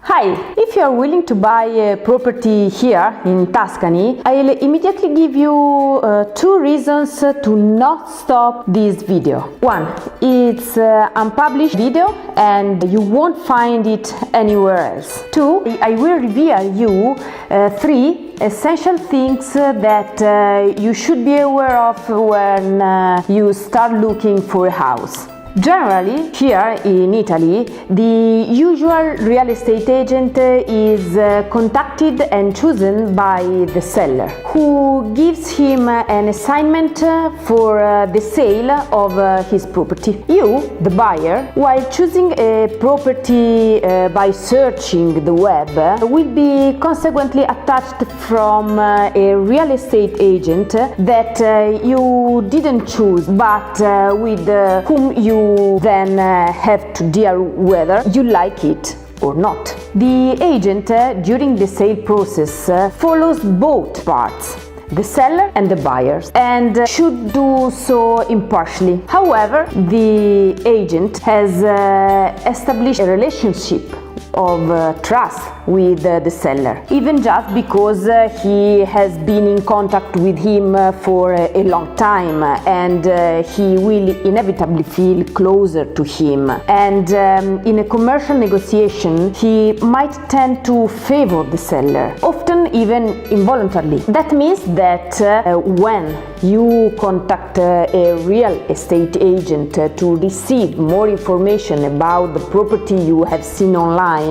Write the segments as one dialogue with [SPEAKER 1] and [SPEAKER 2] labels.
[SPEAKER 1] Hi, if you are willing to buy a property here in Tuscany, I'll immediately give you two reasons to not stop this video. One, it's unpublished video and you won't find it anywhere else. Two, I will reveal you three essential things that you should be aware of when you start looking for a house. Generally, here in Italy, the usual real estate agent is contacted and chosen by the seller, who gives him an assignment for the sale of his property. You, the buyer, while choosing a property by searching the web, will be consequently attached from a real estate agent that you didn't choose, but with whom you then have to deal whether you like it or not. The agent during the sale process follows both parts, the seller and the buyers, and should do so impartially. However, the agent has established a relationship of trust with the seller, even just because he has been in contact with him for a long time, and he will inevitably feel closer to him. And in a commercial negotiation, he might tend to favor the seller, often even involuntarily. That means that when you contact a real estate agent to receive more information about the property you have seen online,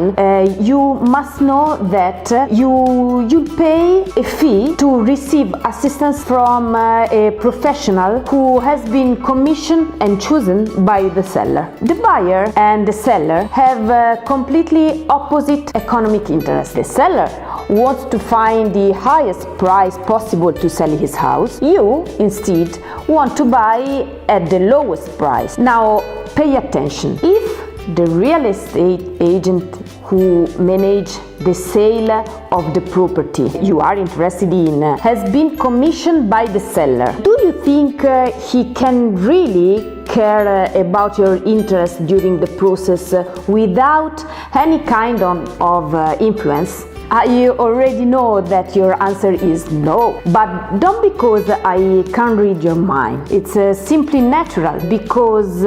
[SPEAKER 1] you must know that you'll pay a fee to receive assistance from a professional who has been commissioned and chosen by the seller. The buyer and the seller have completely opposite economic interests. The seller wants to find the highest price possible to sell his house. You, instead, want to buy at the lowest price. Now, pay attention. If the real estate agent who manages the sale of the property you are interested in has been commissioned by the seller, do you think he can really care about your interest during the process without any kind of influence? I already know that your answer is no, but don't because I can't read your mind. It's simply natural, because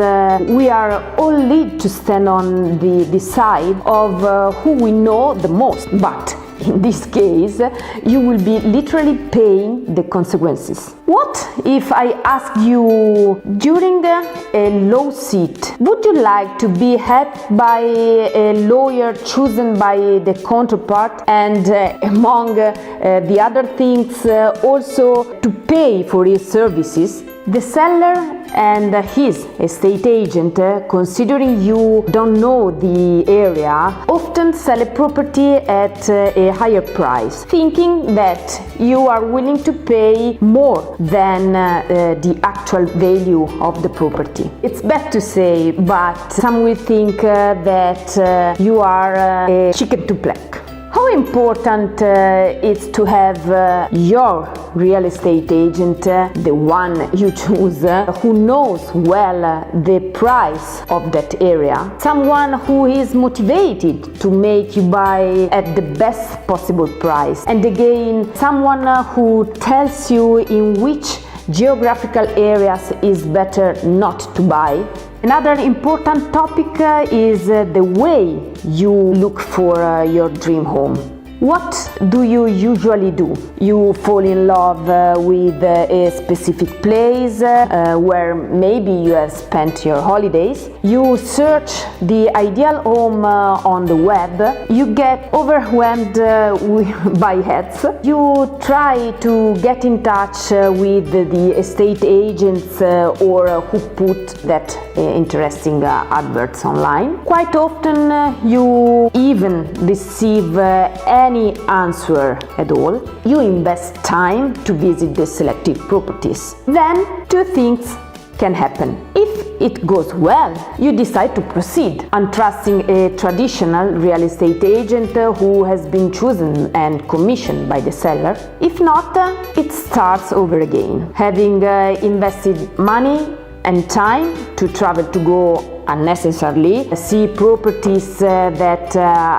[SPEAKER 1] we are all led to stand on the side of who we know the most. But in this case, you will be literally paying the consequences. What if I ask you, during a lawsuit, would you like to be helped by a lawyer chosen by the counterpart, and among the other things also to pay for his services? The seller and his estate agent, considering you don't know the area, often sell a property at a higher price, thinking that you are willing to pay more than the actual value of the property. It's bad to say, but some will think that you are a chicken to pluck. How important it's to have your real estate agent, the one you choose, who knows well the price of that area, someone who is motivated to make you buy at the best possible price, and again, someone who tells you in which geographical areas is better not to buy. Another important topic is the way you look for your dream home. What do you usually do? You fall in love with a specific place where maybe you have spent your holidays. You search the ideal home on the web. You get overwhelmed by ads. You try to get in touch with the estate agents or who put that interesting adverts online. Quite often you even receive any answer at all. You invest time to visit the selected properties. Then two things can happen. If it goes well, you decide to proceed, entrusting a traditional real estate agent who has been chosen and commissioned by the seller. If not, it starts over again. Having invested money, and time to travel to go unnecessarily, see properties that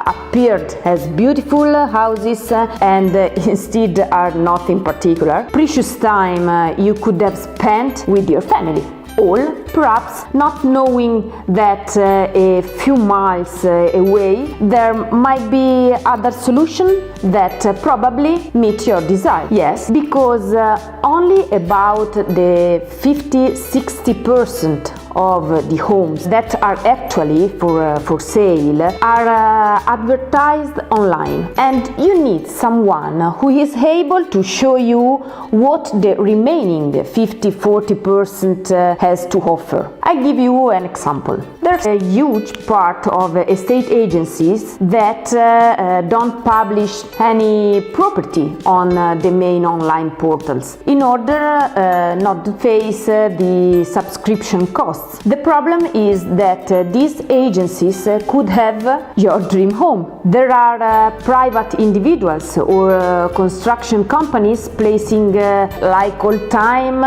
[SPEAKER 1] appeared as beautiful houses and instead are nothing particular. Precious time you could have spent with your family. All perhaps not knowing that a few miles away there might be other solution that probably meet your desire. Yes, because only about the 50-60% of the homes that are actually for sale are advertised online, and you need someone who is able to show you what the remaining 50-40% has to offer. I give you an example. There's a huge part of estate agencies that don't publish any property on the main online portals in order not to face the subscription costs. The problem is that these agencies could have your dream home. There are private individuals or construction companies placing like all time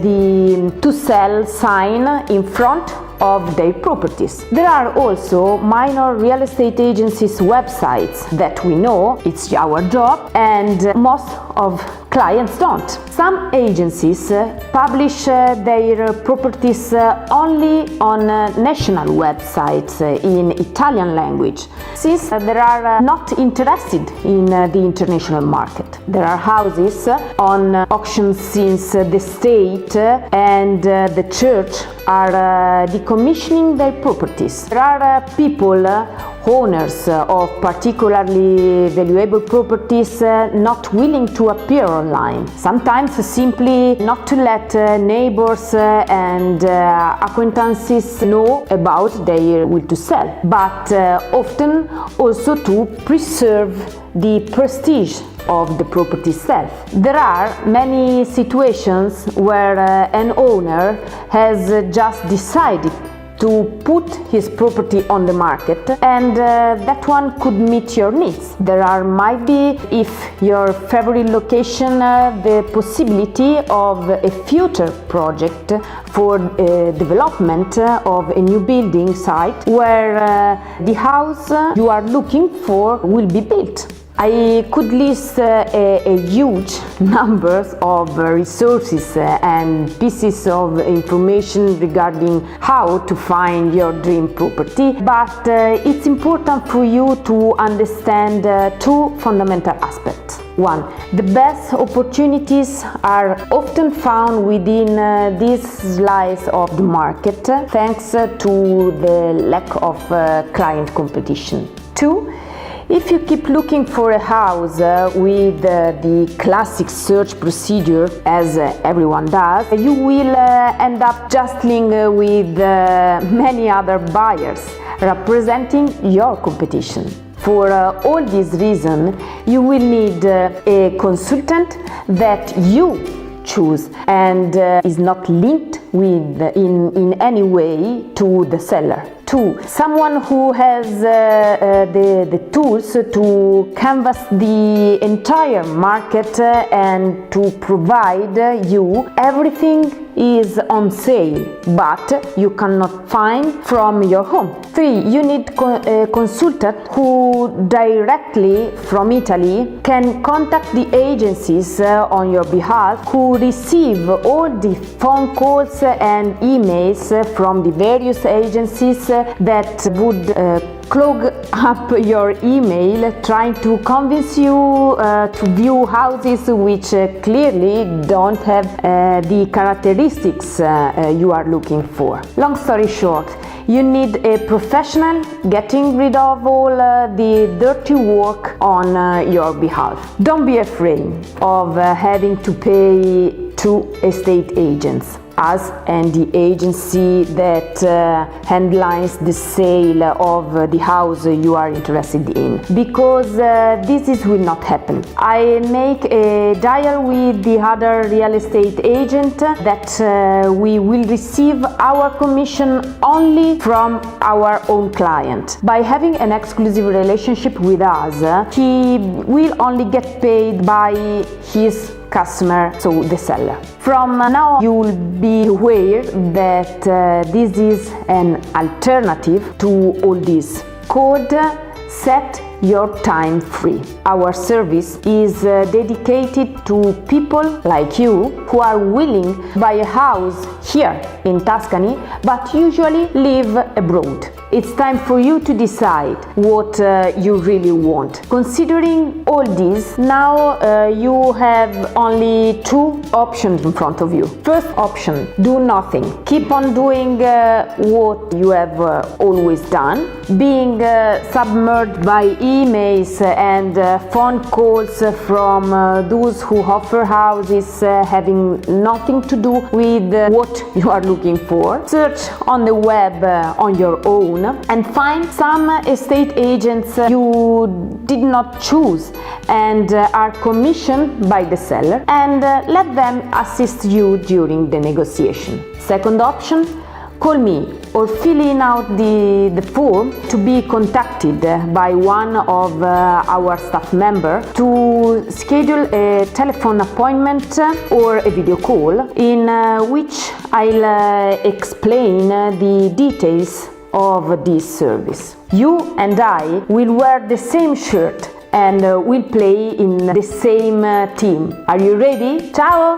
[SPEAKER 1] the to sell sign in front of their properties. There are also minor real estate agencies websites that we know it's our job and most of clients don't. Some agencies publish their properties only on national websites in Italian language, since they are not interested in the international market. There are houses on auction since the state and the church are decommissioning their properties. There are people, owners of particularly valuable properties, not willing to appear online. Sometimes simply not to let neighbors and acquaintances know about their will to sell, but often also to preserve the prestige of the property itself. There are many situations where an owner has just decided to put his property on the market, and that one could meet your needs. There might be, if your favorite location, the possibility of a future project for development of a new building site where the house you are looking for will be built. I could list a huge number of resources and pieces of information regarding how to find your dream property, but it's important for you to understand two fundamental aspects. One, the best opportunities are often found within this slice of the market thanks to the lack of client competition. Two, if you keep looking for a house with the classic search procedure, as everyone does, you will end up jostling with many other buyers representing your competition. For all these reasons, you will need a consultant that you choose and is not linked with in any way to the seller. Two, someone who has the tools to canvass the entire market and to provide you everything is on sale but you cannot find from your home. Three, you need a consultant who directly from Italy can contact the agencies on your behalf, who receive all the phone calls and emails from the various agencies that would clog up your email trying to convince you to view houses which clearly don't have the characteristics you are looking for. Long story short, you need a professional getting rid of all the dirty work on your behalf. Don't be afraid of having to pay to estate agents, us and the agency that handles the sale of the house you are interested in, because this will not happen. I make a deal with the other real estate agent that we will receive our commission only from our own client. By having an exclusive relationship with us, he will only get paid by his customer, so the seller. From now you will be aware that this is an alternative to all this. Called Set Your Time Free. Our service is dedicated to people like you who are willing to buy a house here in Tuscany but usually live abroad. It's time for you to decide what you really want. Considering all this, now you have only two options in front of you. First option, do nothing. Keep on doing what you have always done, being submerged by emails and phone calls from those who offer houses having nothing to do with what you are looking for. Search on the web on your own and find some estate agents you did not choose and are commissioned by the seller, and let them assist you during the negotiation. Second option, call me or fill in out the form to be contacted by one of our staff members to schedule a telephone appointment or a video call in which I'll explain the details of this service. You and I will wear the same shirt and will play in the same team. Are you ready? Ciao!